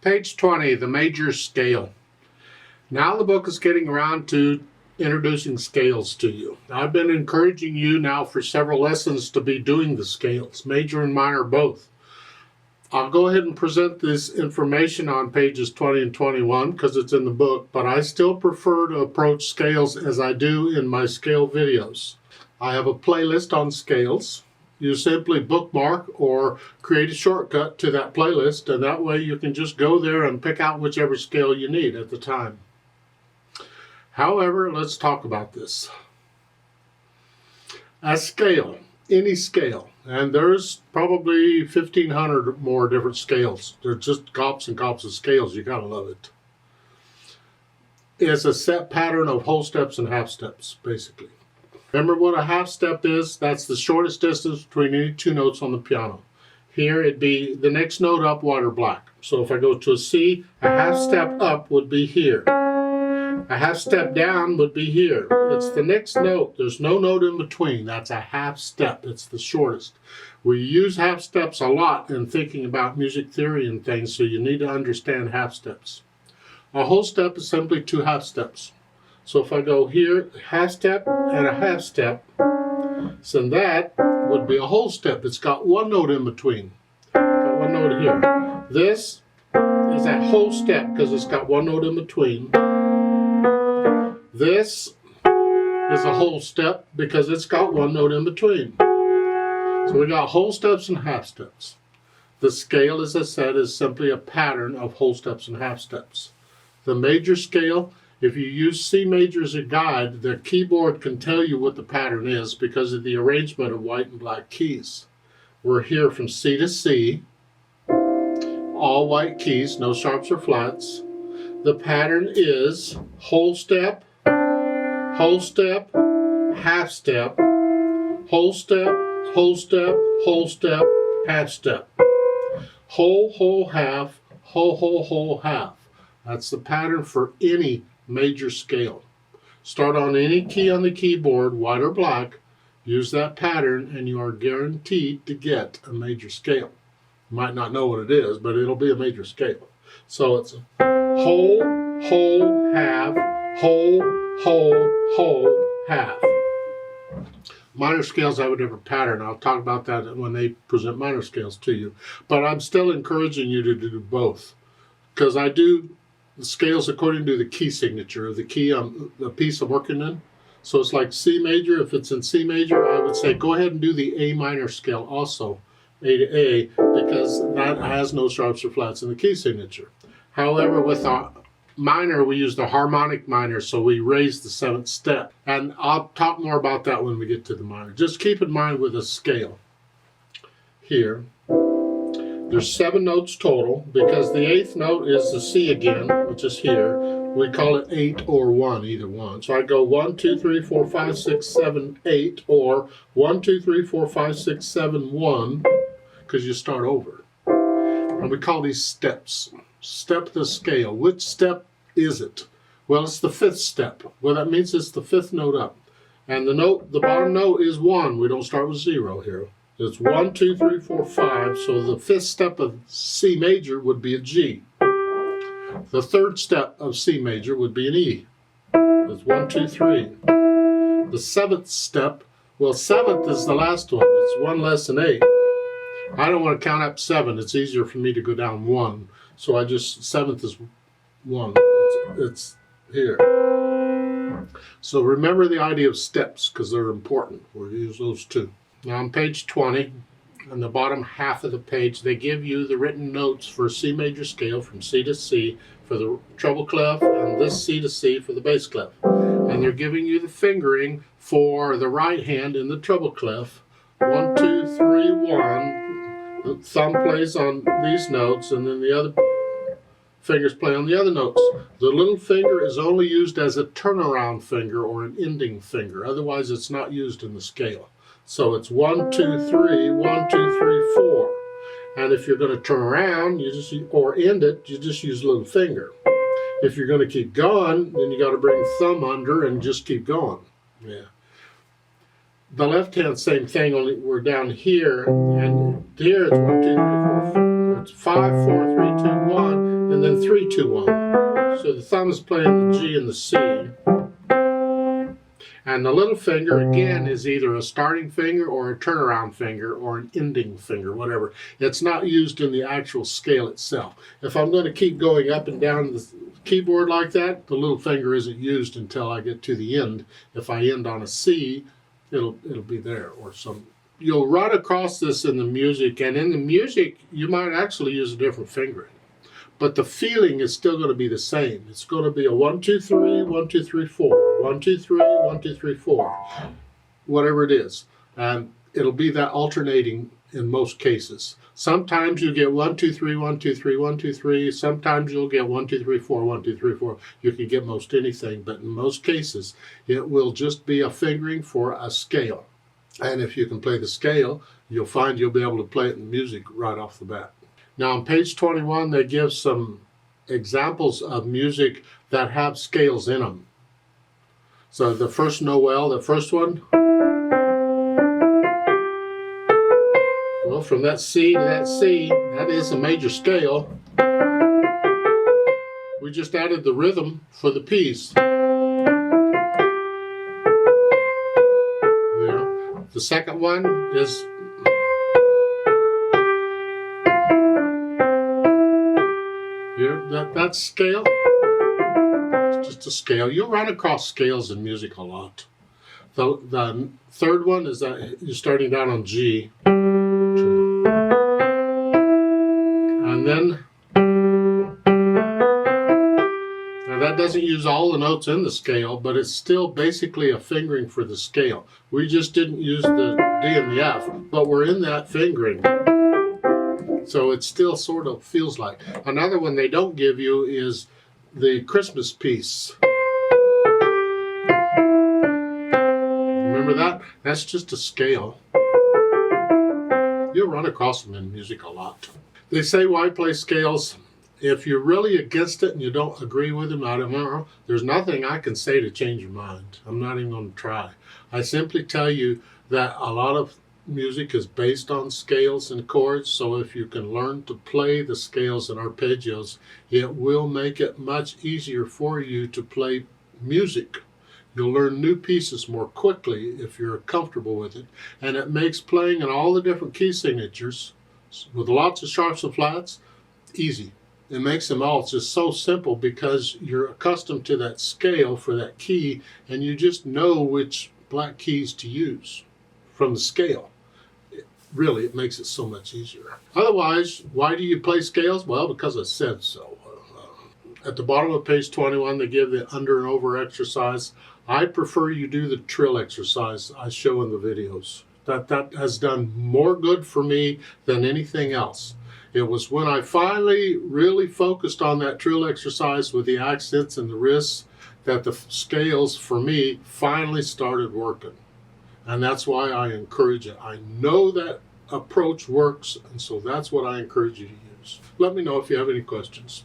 Page 20, the major scale. Now the book is getting around to introducing scales to you. I've been encouraging you now for several lessons to be doing the scales, major and minor both. I'll go ahead and present this information on pages 20 and 21 because it's in the book, but I still prefer to approach scales as I do in my scale videos. I have a playlist on scales. You simply bookmark or create a shortcut to that playlist, and that way you can just go there and pick out whichever scale you need at the time. However, let's talk about this. A scale, any scale, and there's probably 1,500 more different scales. There's just gobs and gobs of scales. You gotta love it. It's a set pattern of whole steps and half steps, basically. Remember what a half step is? That's the shortest distance between any two notes on the piano. Here it'd be the next note up, white or black. So if I go to a C, a half step up would be here. A half step down would be here. It's the next note. There's no note in between. That's a half step. It's the shortest. We use half steps a lot in thinking about music theory and things, so you need to understand half steps. A whole step is simply two half steps. So if I go here, half step and a half step, so that would be a whole step. It's got one note in between. Got one note here. This is a whole step because it's got one note in between. This is a whole step because it's got one note in between. So we got whole steps and half steps. The scale, as I said, is simply a pattern of whole steps and half steps. The major scale, if you use C major as a guide, the keyboard can tell you what the pattern is because of the arrangement of white and black keys. We're here from C to C, all white keys, no sharps or flats. The pattern is whole step, half step, whole step, whole step, half step. Whole, half, whole, half. That's the pattern for any major scale. Start on any key on the keyboard, white or black, use that pattern, and you are guaranteed to get a major scale. You might not know what it is, but it'll be a major scale. So it's whole, half, whole, half. Minor scales have a different pattern. I'll talk about that when they present minor scales to you. But I'm still encouraging you to do both, because I do the scales according to the key signature of the key on the piece I'm working in. So it's like C major. If it's in C major, I would say go ahead and do the A minor scale also, A to A, because that has no sharps or flats in the key signature. However, with our minor, we use the harmonic minor, so we raise the seventh step. And I'll talk more about that when we get to the minor. Just keep in mind with a scale here, there's 7 notes total, because the 8th note is the C again, which is here. We call it 8 or 1, either one. So I go 1, 2, 3, 4, 5, 6, 7, 8, or 1, 2, 3, 4, 5, 6, 7, 1, because you start over. And we call these steps. Step the scale. Which step is it? Well, it's the 5th step. Well, that means it's the 5th note up. And the bottom note is 1. We don't start with 0 here. It's 1, 2, 3, 4, 5. So the 5th step of C major would be a G. The 3rd step of C major would be an E. That's 1, 2, 3. The 7th step, well, 7th is the last one. It's 1 less than 8. I don't want to count up 7. It's easier for me to go down 1. So I just, 7th is 1. It's here. So remember the idea of steps because they're important. We'll use those too. Now on page 20, on the bottom half of the page, they give you the written notes for C major scale from C to C for the treble clef and this C to C for the bass clef. And they're giving you the fingering for the right hand in the treble clef. 1, 2, 3, 1. The thumb plays on these notes and then the other fingers play on the other notes. The little finger is only used as a turnaround finger or an ending finger. Otherwise, it's not used in the scale. So it's 1, 2, 3, 1, 2, 3, 4. And if you're going to turn around, or end it, you just use a little finger. If you're going to keep going, then you got to bring thumb under and just keep going. Yeah. The left hand, same thing, only we're down here, and here it's 1, 2, 3, 4, 5, 4, 3, 2, 1. then 3, 2, 1. So the thumb is playing the G and the C. And the little finger, again, is either a starting finger or a turnaround finger or an ending finger, whatever. It's not used in the actual scale itself. If I'm going to keep going up and down the keyboard like that, the little finger isn't used until I get to the end. If I end on a C, it'll be there or some. You'll run across this in the music, and in the music, you might actually use a different fingering. But the feeling is still going to be the same. It's going to be a 1, 2, 3, 1, 2, 3, 4, 1, 2, 3, 1, 2, 3, 4, whatever it is. And it'll be that alternating in most cases. Sometimes you get 1, 2, 3, 1, 2, 3, 1, 2, 3. Sometimes you'll get 1, 2, 3, 4, 1, 2, 3, 4. You can get most anything, but in most cases, it will just be a fingering for a scale. And if you can play the scale, you'll find you'll be able to play it in music right off the bat. Now on page 21, they give some examples of music that have scales in them. So the first Noel, the first one, well, from that C to that C, that is a major scale. We just added the rhythm for the piece. Yeah. The second one is that scale. It's just a scale. You'll run across scales in music a lot. The third one is that you're starting down on G. And then, now that doesn't use all the notes in the scale, but it's still basically a fingering for the scale. We just didn't use the D and the F, but we're in that fingering. So it still sort of feels like. Another one they don't give you is the Christmas piece. Remember that? That's just a scale. You'll run across them in music a lot. They say why play scales? If you're really against it and you don't agree with them, I don't know. There's nothing I can say to change your mind. I'm not even going to try. I simply tell you that a lot of music is based on scales and chords, so if you can learn to play the scales and arpeggios, it will make it much easier for you to play music. You'll learn new pieces more quickly if you're comfortable with it, and it makes playing in all the different key signatures with lots of sharps and flats easy. It makes them all just so simple because you're accustomed to that scale for that key, and you just know which black keys to use from the scale. Really, it makes it so much easier. Otherwise, why do you play scales? Well, because I said so. At the bottom of page 21, they give the under and over exercise. I prefer you do the trill exercise I show in the videos. That has done more good for me than anything else. It was when I finally really focused on that trill exercise with the accents and the wrists that the scales, for me, finally started working. And that's why I encourage it. I know that approach works, and so that's what I encourage you to use. Let me know if you have any questions.